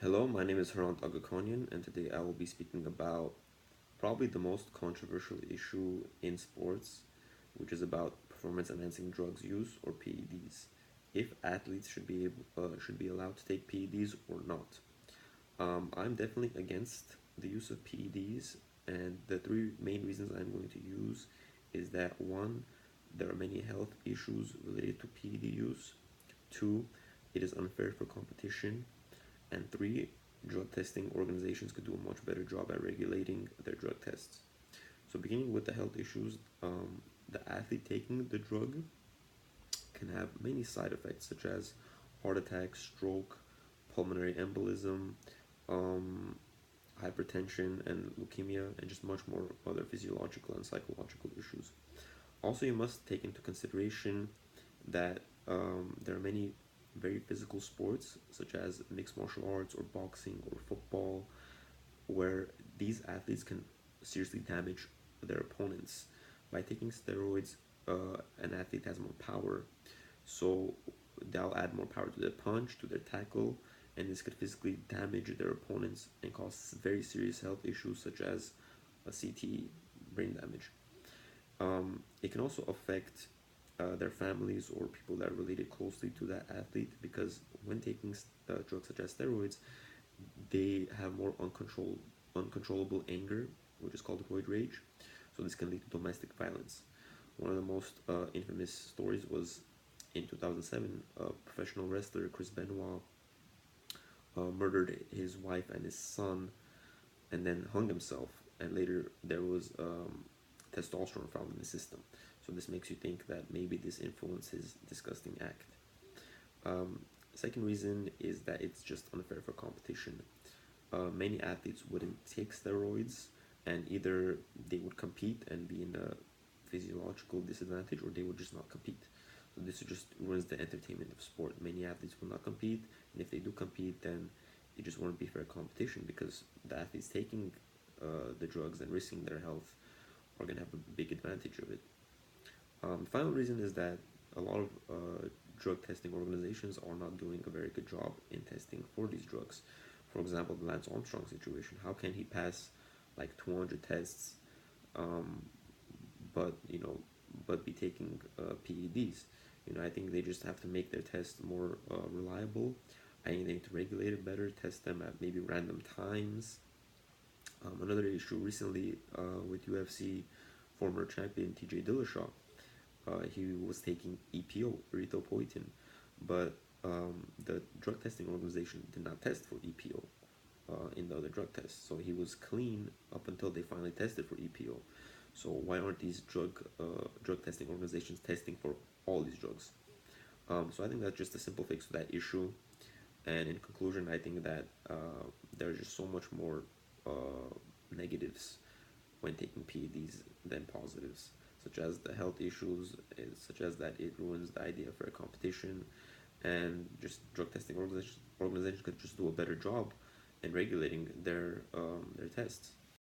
Hello, my name is Hrant Agakonian, and today I will be speaking about probably the most controversial issue in sports, which is about performance enhancing drugs use or PEDs. If athletes should be allowed to take PEDs or not. I'm definitely against the use of PEDs, and the three main reasons I'm going to use is that one, there are many health issues related to PED use. Two, it is unfair for competition. And three, drug testing organizations could do a much better job at regulating their drug tests. So, beginning with the health issues, the athlete taking the drug can have many side effects, such as heart attack, stroke, pulmonary embolism, um, hypertension, and leukemia, and just much more other physiological and psychological issues. Also, you must take into consideration that there are many very physical sports, such as mixed martial arts or boxing or football, where these athletes can seriously damage their opponents. By taking steroids, an athlete has more power, so they'll add more power to their punch, to their tackle, and this could physically damage their opponents and cause very serious health issues such as a CTE, brain damage. It can also affect their families or people that are related closely to that athlete because when taking drugs such as steroids, they have more uncontrollable anger, which is called roid rage. So this can lead to domestic violence. One of the most infamous stories was in 2007, professional wrestler Chris Benoit murdered his wife and his son and then hung himself. And later there was testosterone found in the system. So this makes you think that maybe this influenced his disgusting act. Second reason is that it's just unfair for competition. Many athletes wouldn't take steroids, and either they would compete and be in a physiological disadvantage, or they would just not compete. So this just ruins the entertainment of sport. Many athletes will not compete, and if they do compete, then it just won't be fair competition because the athletes taking the drugs and risking their health are going to have a big advantage of it. Final reason is that a lot of drug testing organizations are not doing a very good job in testing for these drugs. For example, the Lance Armstrong situation. How can he pass like 200 tests, um, but but be taking PEDs? I think they just have to make their tests more reliable. I think they need to regulate it better, test them at maybe random times. Another issue recently with UFC former champion TJ Dillashaw, he was taking EPO, erythropoietin, but the drug testing organization did not test for EPO in the other drug tests. So he was clean up until they finally tested for EPO. So why aren't these drug testing organizations testing for all these drugs? So I think that's just a simple fix to that issue. And in conclusion, I think that there's just so much more negatives when taking PEDs than positives, such as the health issues, such as that it ruins the idea for a competition, and just drug testing organizations could just do a better job in regulating their tests.